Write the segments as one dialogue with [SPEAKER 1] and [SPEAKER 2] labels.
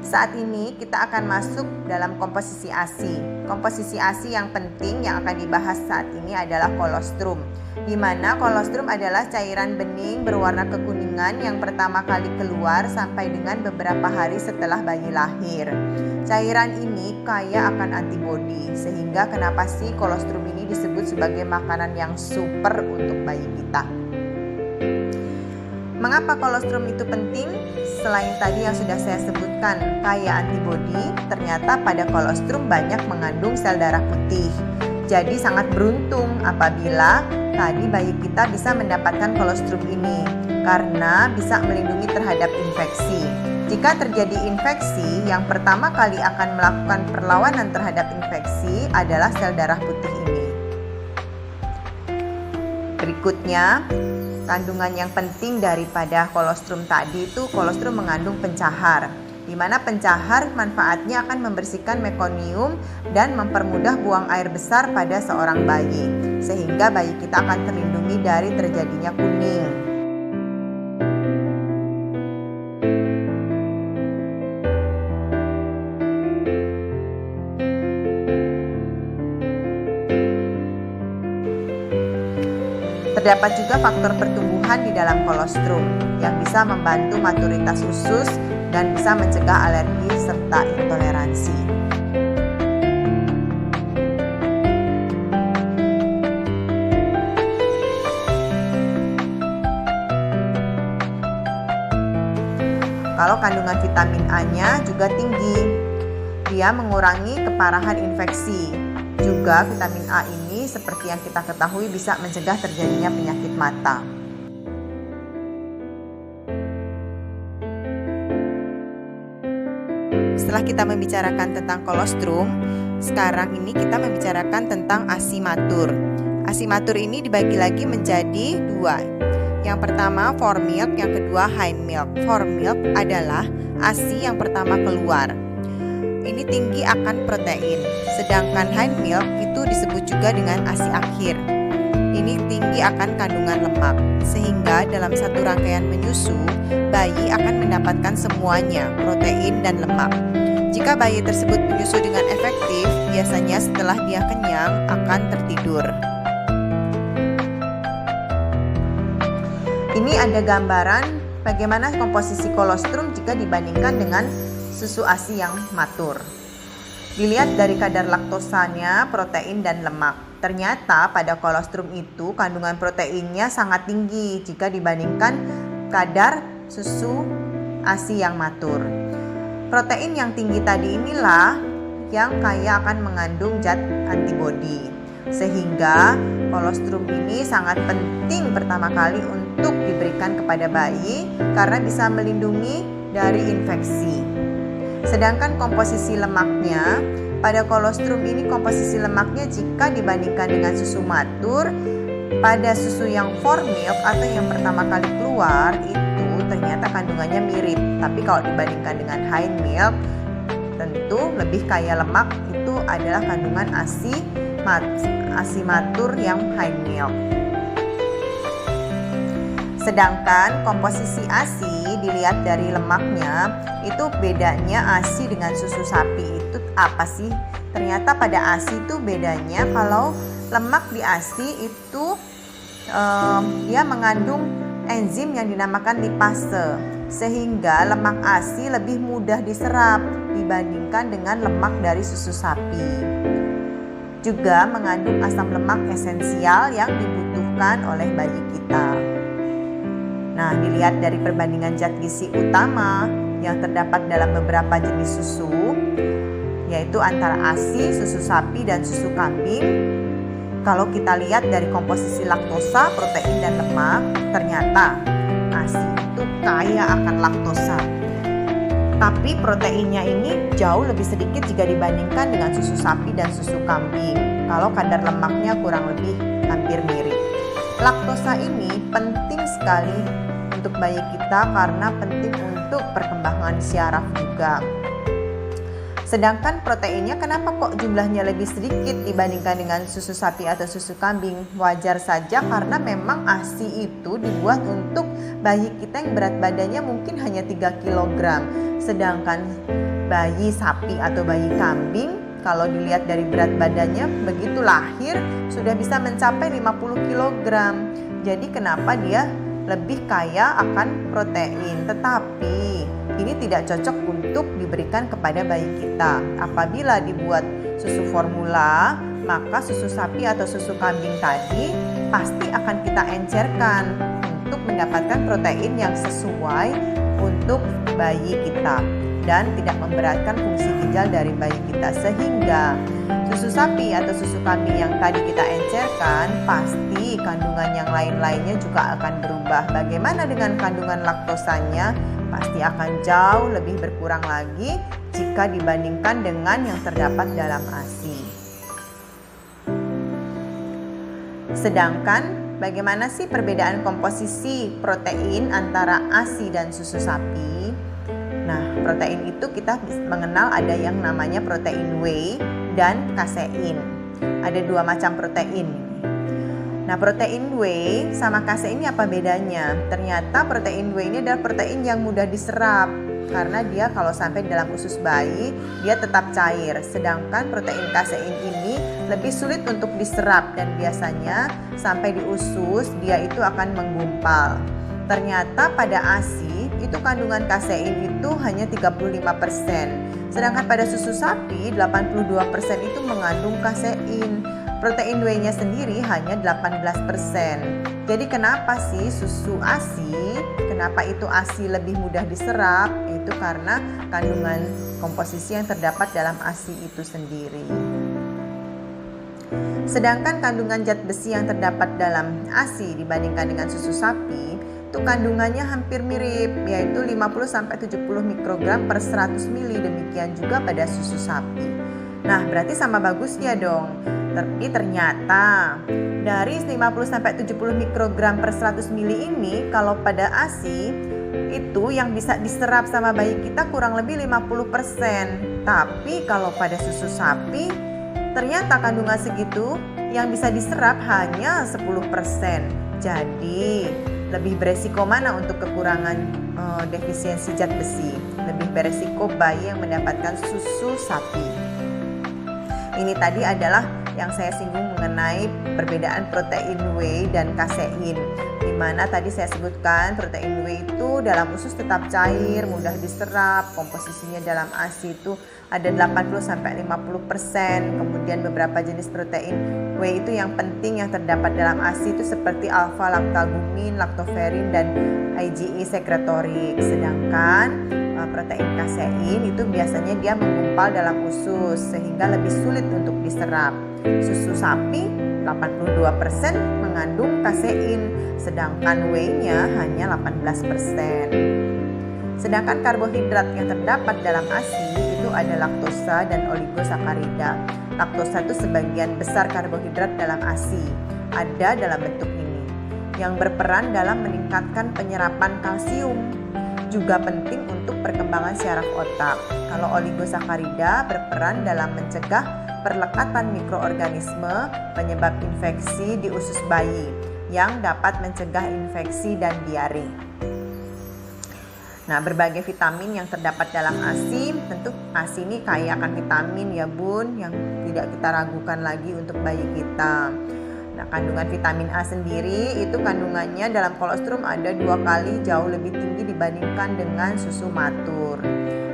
[SPEAKER 1] Saat ini kita akan masuk dalam komposisi ASI. Komposisi ASI yang penting yang akan dibahas saat ini adalah kolostrum, di mana kolostrum adalah cairan bening berwarna kekuningan yang pertama kali keluar sampai dengan beberapa hari setelah bayi lahir. Cairan ini kaya akan antibodi, sehingga kenapa sih kolostrum ini disebut sebagai makanan yang super untuk bayi kita. Mengapa kolostrum itu penting? Selain tadi yang sudah saya sebutkan, kaya antibodi, ternyata pada kolostrum banyak mengandung sel darah putih. Jadi sangat beruntung apabila tadi bayi kita bisa mendapatkan kolostrum ini, karena bisa melindungi terhadap infeksi. Jika terjadi infeksi, yang pertama kali akan melakukan perlawanan terhadap infeksi adalah sel darah putih ini. Berikutnya, kandungan yang penting daripada kolostrum tadi itu kolostrum mengandung pencahar, di mana pencahar manfaatnya akan membersihkan mekonium dan mempermudah buang air besar pada seorang bayi, sehingga bayi kita akan terlindungi dari terjadinya kuning. Terdapat juga faktor pertumbuhan di dalam kolostrum yang bisa membantu maturitas usus dan bisa mencegah alergi serta intoleransi. Kalau kandungan vitamin A-nya juga tinggi, dia mengurangi keparahan infeksi. Juga vitamin A ini seperti yang kita ketahui bisa mencegah terjadinya penyakit mata. Setelah kita membicarakan tentang kolostrum, sekarang ini kita membicarakan tentang ASI matur. ASI matur ini dibagi lagi menjadi dua. Yang pertama fore milk, yang kedua hind milk. Fore milk adalah ASI yang pertama keluar. Ini tinggi akan protein, sedangkan hind milk itu disebut juga dengan ASI akhir. Ini tinggi akan kandungan lemak, sehingga dalam satu rangkaian menyusu, bayi akan mendapatkan semuanya, protein dan lemak. Jika bayi tersebut menyusu dengan efektif, biasanya setelah dia kenyang akan tertidur. Ini ada gambaran bagaimana komposisi kolostrum jika dibandingkan dengan susu ASI yang matur. Dilihat dari kadar laktosanya, protein dan lemak. Ternyata pada kolostrum itu kandungan proteinnya sangat tinggi jika dibandingkan kadar susu ASI yang matur. Protein yang tinggi tadi inilah yang kaya akan mengandung zat antibodi. Sehingga kolostrum ini sangat penting pertama kali untuk diberikan kepada bayi karena bisa melindungi dari infeksi. Sedangkan komposisi lemaknya, pada kolostrum ini komposisi lemaknya jika dibandingkan dengan susu matur, pada susu yang fore milk atau yang pertama kali keluar itu ternyata kandungannya mirip. Tapi kalau dibandingkan dengan hind milk, tentu lebih kaya lemak itu adalah kandungan ASI matur yang hind milk. Sedangkan komposisi ASI dilihat dari lemaknya, itu bedanya ASI dengan susu sapi itu apa sih? Ternyata pada ASI itu bedanya kalau lemak di ASI itu dia mengandung enzim yang dinamakan lipase, sehingga lemak ASI lebih mudah diserap dibandingkan dengan lemak dari susu sapi. Juga mengandung asam lemak esensial yang dibutuhkan oleh bayi kita. Nah, dilihat dari perbandingan zat gizi utama yang terdapat dalam beberapa jenis susu, yaitu antara ASI, susu sapi, dan susu kambing. Kalau kita lihat dari komposisi laktosa, protein, dan lemak, ternyata ASI itu kaya akan laktosa. Tapi proteinnya ini jauh lebih sedikit jika dibandingkan dengan susu sapi dan susu kambing. Kalau kadar lemaknya kurang lebih hampir mirip. Laktosa ini penting sekali untuk bayi kita karena penting untuk perkembangan syaraf juga. Sedangkan proteinnya kenapa kok jumlahnya lebih sedikit dibandingkan dengan susu sapi atau susu kambing? Wajar saja karena memang ASI itu dibuat untuk bayi kita yang berat badannya mungkin hanya 3 kg. Sedangkan bayi sapi atau bayi kambing, kalau dilihat dari berat badannya, begitu lahir sudah bisa mencapai 50 kg. Jadi kenapa dia lebih kaya akan protein? Tetapi ini tidak cocok untuk diberikan kepada bayi kita. Apabila dibuat susu formula, maka susu sapi atau susu kambing tadi pasti akan kita encerkan untuk mendapatkan protein yang sesuai untuk bayi kita dan tidak memberatkan fungsi ginjal dari bayi kita, sehingga susu sapi atau susu kambing yang tadi kita encerkan pasti kandungan yang lain-lainnya juga akan berubah. Bagaimana dengan kandungan laktosanya? Pasti akan jauh lebih berkurang lagi jika dibandingkan dengan yang terdapat dalam ASI. Sedangkan bagaimana sih perbedaan komposisi protein antara ASI dan susu sapi? Nah, protein itu kita mengenal ada yang namanya protein whey dan kasein. Ada dua macam protein. Nah, protein whey sama kasein ini apa bedanya? Ternyata protein whey ini adalah protein yang mudah diserap karena dia kalau sampai dalam usus bayi dia tetap cair. Sedangkan protein kasein ini lebih sulit untuk diserap dan biasanya sampai di usus dia itu akan menggumpal. Ternyata pada ASI itu kandungan kasein itu hanya 35%. Sedangkan pada susu sapi 82% itu mengandung kasein. Protein whey-nya sendiri hanya 18%. Jadi kenapa sih susu ASI? Kenapa itu ASI lebih mudah diserap? Itu karena kandungan komposisi yang terdapat dalam ASI itu sendiri. Sedangkan kandungan zat besi yang terdapat dalam ASI dibandingkan dengan susu sapi itu kandungannya hampir mirip, yaitu 50-70 mikrogram per 100 ml, demikian juga pada susu sapi. Nah, berarti sama bagusnya dong. Tapi ternyata dari 50-70 mikrogram per 100 ml ini, kalau pada ASI itu yang bisa diserap sama bayi kita kurang lebih 50%. Tapi kalau pada susu sapi ternyata kandungan segitu yang bisa diserap hanya 10%. Jadi lebih beresiko mana untuk kekurangan defisiensi zat besi? Lebih beresiko bayi yang mendapatkan susu sapi. Ini tadi adalah yang saya singgung mengenai perbedaan protein whey dan kasein. Di mana tadi saya sebutkan protein whey itu dalam usus tetap cair, mudah diserap, komposisinya dalam ASI itu ada 80-50%. Kemudian beberapa jenis protein whey itu yang penting yang terdapat dalam ASI itu seperti alfa lactalbumin, lactoferrin dan IgE secretorik. Sedangkan protein kasein itu biasanya dia menggumpal dalam usus sehingga lebih sulit untuk diserap. Susu sapi 82% mengandung kasein, sedangkan whey-nya hanya 18%. Sedangkan karbohidrat yang terdapat dalam ASI itu ada laktosa dan oligosakarida. Laktosa itu sebagian besar karbohidrat dalam ASI, ada dalam bentuk ini, yang berperan dalam meningkatkan penyerapan kalsium. Juga penting untuk perkembangan syaraf otak. Kalau oligosakarida berperan dalam mencegah perlekatan mikroorganisme penyebab infeksi di usus bayi yang dapat mencegah infeksi dan diare. Nah, berbagai vitamin yang terdapat dalam ASI, tentu ASI ini kaya akan vitamin ya bun, yang tidak kita ragukan lagi untuk bayi kita. Nah, kandungan vitamin A sendiri itu kandungannya dalam kolostrum ada 2 kali jauh lebih tinggi dibandingkan dengan susu matur.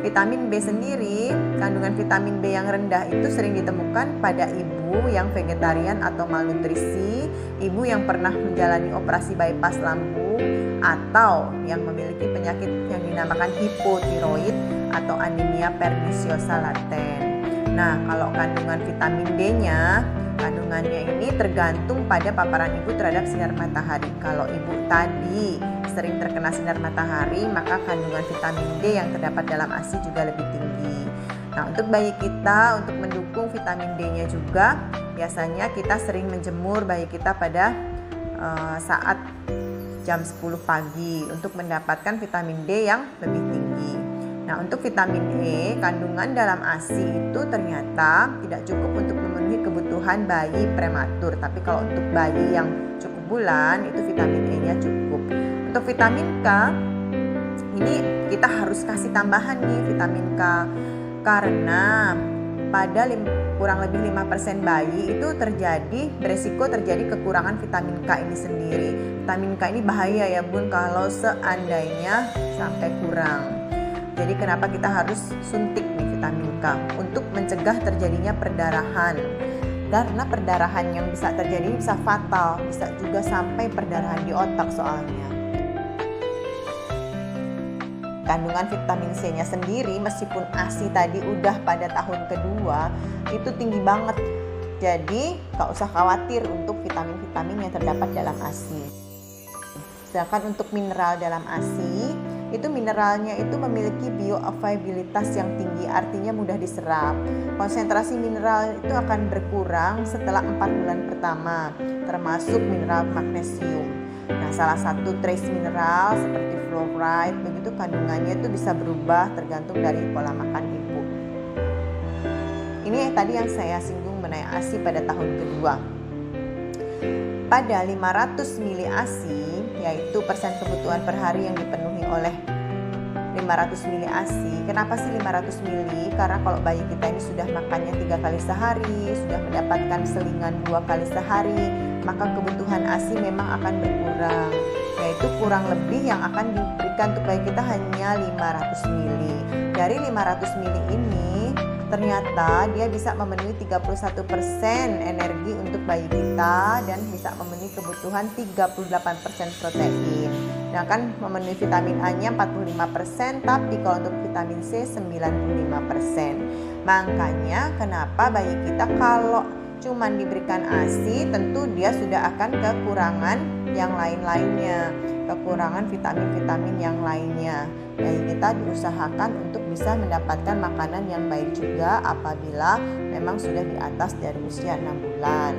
[SPEAKER 1] Vitamin B sendiri, kandungan vitamin B yang rendah itu sering ditemukan pada ibu yang vegetarian atau malnutrisi, ibu yang pernah menjalani operasi bypass lambung, atau yang memiliki penyakit yang dinamakan hipotiroid atau anemia perniciosa laten. Nah, kalau kandungan vitamin D-nya, kandungannya ini tergantung pada paparan ibu terhadap sinar matahari. Kalau ibu tadi sering terkena sinar matahari, maka kandungan vitamin D yang terdapat dalam ASI juga lebih tinggi. Nah, untuk bayi kita, untuk mendukung vitamin D-nya juga, biasanya kita sering menjemur bayi kita pada saat jam 10 pagi untuk mendapatkan vitamin D yang lebih tinggi. Nah, untuk vitamin E, kandungan dalam ASI itu ternyata tidak cukup untuk memenuhi kebutuhan bayi prematur. Tapi kalau untuk bayi yang cukup bulan, itu vitamin E-nya cukup. Untuk vitamin K, ini kita harus kasih tambahan nih vitamin K. Karena pada kurang lebih 5% bayi itu beresiko terjadi kekurangan vitamin K ini sendiri. Vitamin K ini bahaya ya Bun kalau seandainya sampai kurang. Jadi kenapa kita harus suntik nih vitamin K untuk mencegah terjadinya perdarahan. Karena perdarahan yang bisa terjadi bisa fatal, bisa juga sampai perdarahan di otak soalnya. Kandungan vitamin C-nya sendiri meskipun ASI tadi udah pada tahun kedua itu tinggi banget. Jadi gak usah khawatir untuk vitamin-vitamin yang terdapat dalam ASI. Sedangkan untuk mineral dalam ASI itu mineralnya itu memiliki bioavailabilitas yang tinggi, artinya mudah diserap. Konsentrasi mineral itu akan berkurang setelah 4 bulan pertama, termasuk mineral magnesium. Nah, salah satu trace mineral seperti fluoride begitu kandungannya itu bisa berubah tergantung dari pola makan ibu. Ini tadi yang saya singgung mengenai ASI pada tahun kedua. Pada 500 mili ASI, yaitu persen kebutuhan per hari yang dipenuhi oleh 500 mili ASI. Kenapa sih 500 mili? Karena kalau bayi kita ini sudah makannya 3 kali sehari, sudah mendapatkan selingan 2 kali sehari, maka kebutuhan ASI memang akan berkurang. Yaitu kurang lebih yang akan diberikan untuk bayi kita hanya 500 mili. Dari 500 mili ini ternyata dia bisa memenuhi 31% energi untuk bayi kita dan bisa memenuhi kebutuhan 38% protein. Sedangkan memenuhi vitamin A-nya 45%, tapi kalau untuk vitamin C 95%. Makanya kenapa bayi kita kalau cuman diberikan ASI tentu dia sudah akan kekurangan yang lain-lainnya, kekurangan vitamin-vitamin yang lainnya. Bayi kita diusahakan untuk bisa mendapatkan makanan yang baik juga apabila memang sudah di atas dari usia 6 bulan.